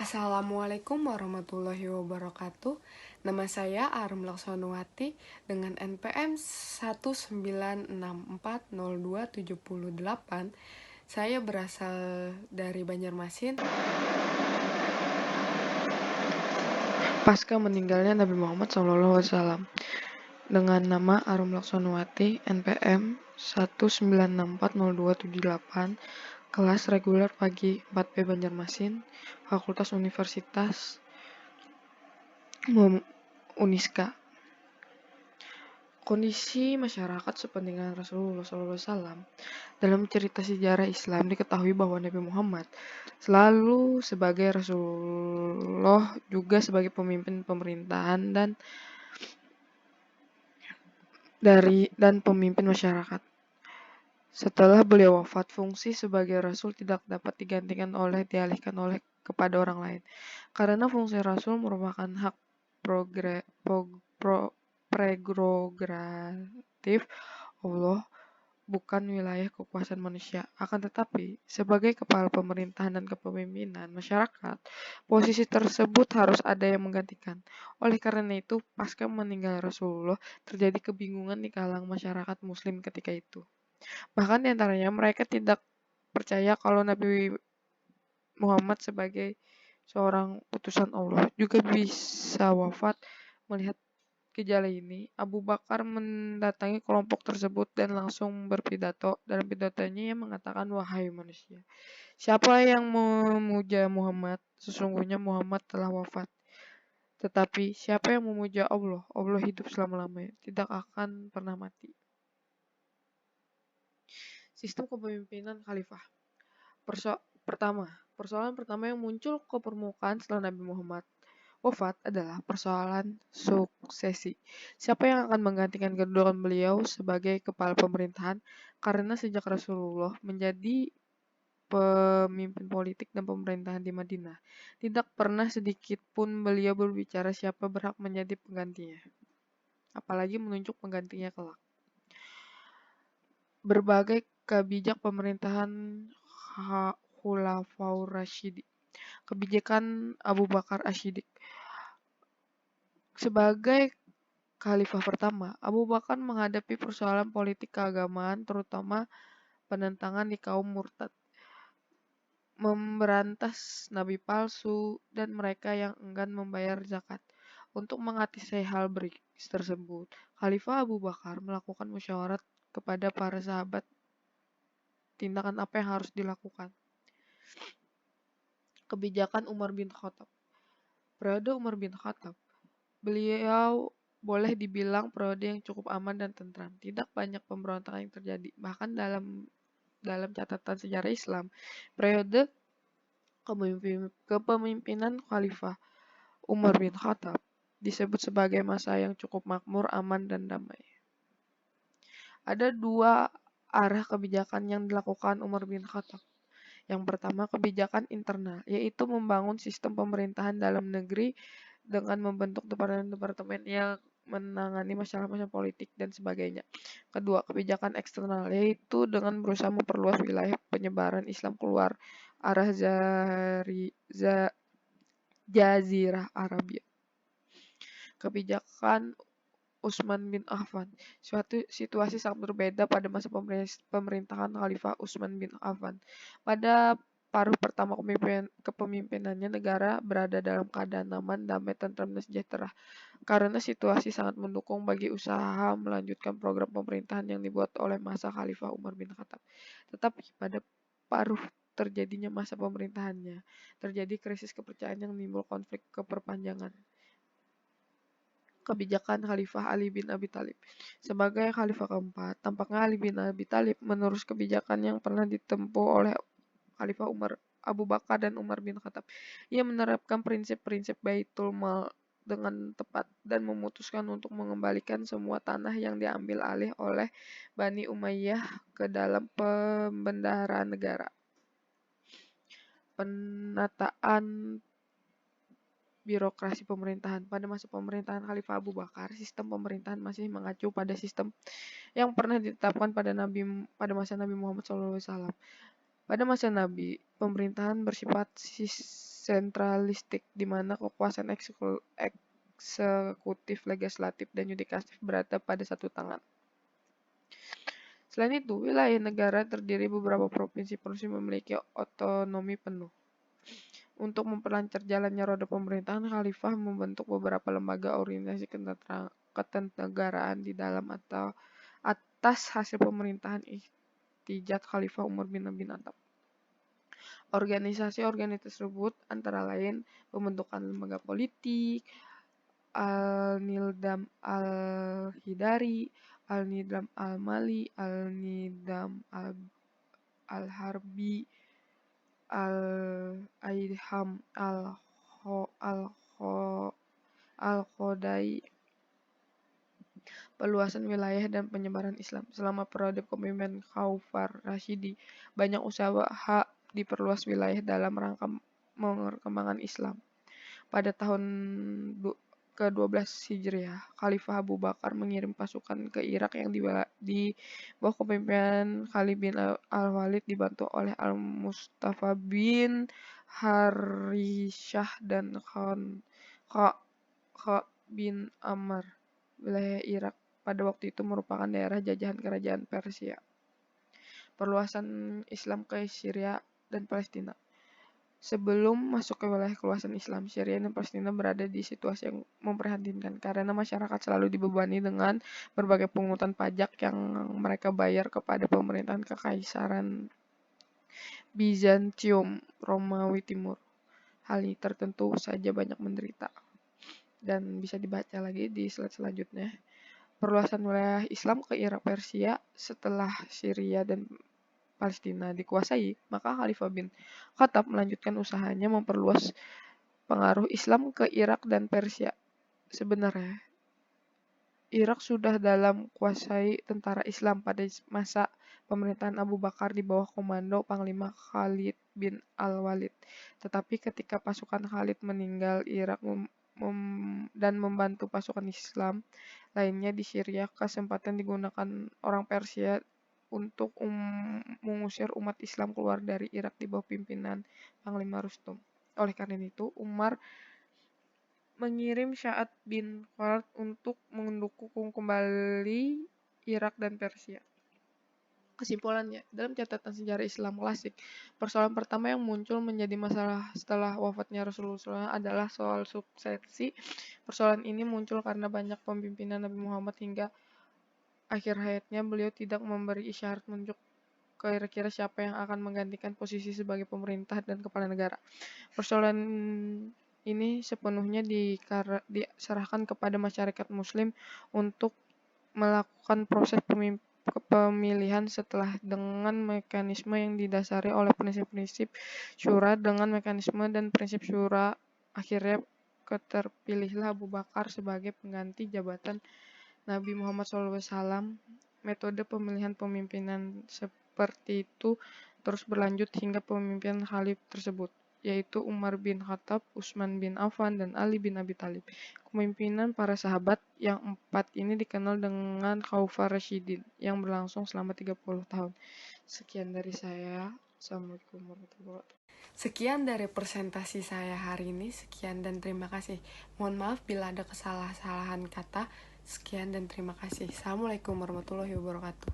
Assalamualaikum warahmatullahi wabarakatuh. Nama saya Arum Laksonuwati dengan NPM 196402778. Saya berasal dari Banjarmasin. Pasca meninggalnya Nabi Muhammad SAW, dengan nama Arum Laksonuwati, NPM 196402778, kelas reguler pagi 4B Banjarmasin, Fakultas Universitas Uniska. Kondisi masyarakat sepeninggalan Rasulullah SAW. Dalam cerita sejarah Islam diketahui bahwa Nabi Muhammad selalu sebagai Rasulullah juga sebagai pemimpin pemerintahan dan pemimpin masyarakat. Setelah beliau wafat, fungsi sebagai Rasul tidak dapat dialihkan kepada orang lain, karena fungsi Rasul merupakan hak prerogatif Allah, bukan wilayah kekuasaan manusia. Akan tetapi, sebagai kepala pemerintahan dan kepemimpinan masyarakat, posisi tersebut harus ada yang menggantikan. Oleh karena itu, pasca meninggal Rasulullah, terjadi kebingungan di kalangan masyarakat Muslim ketika itu. Bahkan di antaranya mereka tidak percaya kalau Nabi Muhammad sebagai seorang utusan Allah juga bisa wafat. Melihat gejala ini, Abu Bakar mendatangi kelompok tersebut dan langsung berpidato. Dalam pidatonya ia mengatakan, "Wahai manusia, siapa yang memuja Muhammad? Sesungguhnya Muhammad telah wafat. Tetapi siapa yang memuja Allah? Allah hidup selama-lamanya, tidak akan pernah mati." Sistem kepemimpinan khalifah. Persoalan pertama yang muncul ke permukaan setelah Nabi Muhammad wafat adalah persoalan suksesi. Siapa yang akan menggantikan kedudukan beliau sebagai kepala pemerintahan? Karena sejak Rasulullah menjadi pemimpin politik dan pemerintahan di Madinah, tidak pernah sedikit pun beliau berbicara siapa berhak menjadi penggantinya, apalagi menunjuk penggantinya kelak. Berbagai kebijakan pemerintahan Khulafaur Rasyidin. Kebijakan Abu Bakar As-Siddiq. Sebagai khalifah pertama, Abu Bakar menghadapi persoalan politik keagamaan, terutama penentangan di kaum murtad, memberantas nabi palsu, dan mereka yang enggan membayar zakat. Untuk mengatasi hal tersebut, Khalifah Abu Bakar melakukan musyawarat kepada para sahabat tindakan apa yang harus dilakukan. Kebijakan Umar bin Khattab. Periode Umar bin Khattab, beliau boleh dibilang periode yang cukup aman dan tentram. Tidak banyak pemberontakan yang terjadi. Bahkan dalam catatan sejarah Islam, periode kepemimpinan Khalifah Umar bin Khattab disebut sebagai masa yang cukup makmur, aman, dan damai. Ada dua arah kebijakan yang dilakukan Umar bin Khattab. Yang pertama, kebijakan internal, yaitu membangun sistem pemerintahan dalam negeri dengan membentuk departemen-departemen yang menangani masalah-masalah politik dan sebagainya. Kedua, kebijakan eksternal, yaitu dengan berusaha memperluas wilayah penyebaran Islam keluar arah Jazirah Arabia. Kebijakan Utsman bin Affan. Suatu situasi sangat berbeda pada masa pemerintahan Khalifah Utsman bin Affan. Pada paruh pertama kepemimpinannya, negara berada dalam keadaan aman, damai, tentram, dan sejahtera, karena situasi sangat mendukung bagi usaha melanjutkan program pemerintahan yang dibuat oleh masa Khalifah Umar bin Khattab. Tetapi pada paruh terjadinya masa pemerintahannya, terjadi krisis kepercayaan yang menimbul konflik keperpanjangan. Kebijakan Khalifah Ali bin Abi Thalib. Sebagai Khalifah keempat, tampaknya Ali bin Abi Thalib menerus kebijakan yang pernah ditempuh oleh Khalifah Abu Bakar dan Umar bin Khattab. Ia menerapkan prinsip-prinsip Baitul Mal dengan tepat dan memutuskan untuk mengembalikan semua tanah yang diambil alih oleh Bani Umayyah ke dalam pembendaharaan negara. Penataan birokrasi pemerintahan. Pada masa pemerintahan Khalifah Abu Bakar, sistem pemerintahan masih mengacu pada sistem yang pernah ditetapkan pada masa Nabi Muhammad SAW. Pada masa Nabi, pemerintahan bersifat sentralistik, di mana kekuasaan eksekutif, legislatif, dan yudikatif berada pada satu tangan. Selain itu, wilayah negara terdiri beberapa provinsi memiliki otonomi penuh. Untuk memperlancar jalannya roda pemerintahan, khalifah membentuk beberapa lembaga organisasi ketentegaraan di dalam atau atas hasil pemerintahan Ihtijat Khalifah Umar bin Khattab. Organisasi-organisasi tersebut antara lain pembentukan lembaga politik, Al-Nidam Al-Hidari, Al-Nidam Al-Mali, Al-Nidam Al-Harbi, Al-Aidham Al-Khodai, peluasan wilayah dan penyebaran Islam. Selama periode kepemimpinan Khaufar Rasyidi, banyak usaha diperluas wilayah dalam rangka perkembangan Islam. Pada tahun ke-12 Hijriah, Khalifah Abu Bakar mengirim pasukan ke Irak yang di bawah kepemimpinan Khalid bin Al-Walid dibantu oleh Al-Mustafa bin Harithah dan Kha bin Amr. Wilayah Irak pada waktu itu merupakan daerah jajahan kerajaan Persia. Perluasan Islam ke Syria dan Palestina. Sebelum masuk ke wilayah keluasan Islam, Syria dan Palestina berada di situasi yang memprihatinkan karena masyarakat selalu dibebani dengan berbagai pungutan pajak yang mereka bayar kepada pemerintahan Kekaisaran Bizantium Romawi Timur. Hal ini tertentu saja banyak menderita. Dan bisa dibaca lagi di slide selanjutnya. Perluasan wilayah Islam ke Irak Persia setelah Syria dan Palestina dikuasai, maka Khalifah bin Khattab melanjutkan usahanya memperluas pengaruh Islam ke Irak dan Persia. Sebenarnya, Irak sudah dalam kuasai tentara Islam pada masa pemerintahan Abu Bakar di bawah komando Panglima Khalid bin Al-Walid. Tetapi ketika pasukan Khalid meninggal, Irak dan membantu pasukan Islam lainnya di Syria, kesempatan digunakan orang Persia untuk mengusir umat Islam keluar dari Irak di bawah pimpinan Panglima Rustum. Oleh karena itu, Umar mengirim Sa'ad bin Khalid untuk mendukung kembali Irak dan Persia. Kesimpulannya, dalam catatan sejarah Islam klasik, persoalan pertama yang muncul menjadi masalah setelah wafatnya Rasulullah adalah soal suksesi. Persoalan ini muncul karena banyak pemimpinan Nabi Muhammad hingga akhir hayatnya beliau tidak memberi isyarat menunjuk kira-kira siapa yang akan menggantikan posisi sebagai pemerintah dan kepala negara. Persoalan ini sepenuhnya diserahkan kepada masyarakat muslim untuk melakukan proses pemilihan setelah dengan mekanisme yang didasari oleh prinsip-prinsip syura. Dengan mekanisme dan prinsip syura, akhirnya terpilihlah Abu Bakar sebagai pengganti jabatan Nabi Muhammad SAW. Metode pemilihan pemimpinan seperti itu terus berlanjut hingga pemimpinan khalif tersebut, yaitu Umar bin Khattab, Utsman bin Affan, dan Ali bin Abi Thalib. Kepemimpinan para sahabat yang empat ini dikenal dengan Khaufar Rasyidin yang berlangsung selama 30 tahun. Sekian dari saya. Assalamualaikum warahmatullahi wabarakatuh. Sekian dari presentasi saya hari ini. Sekian dan terima kasih. Mohon maaf bila ada kesalahan kata. Sekian dan terima kasih. Assalamualaikum warahmatullahi wabarakatuh.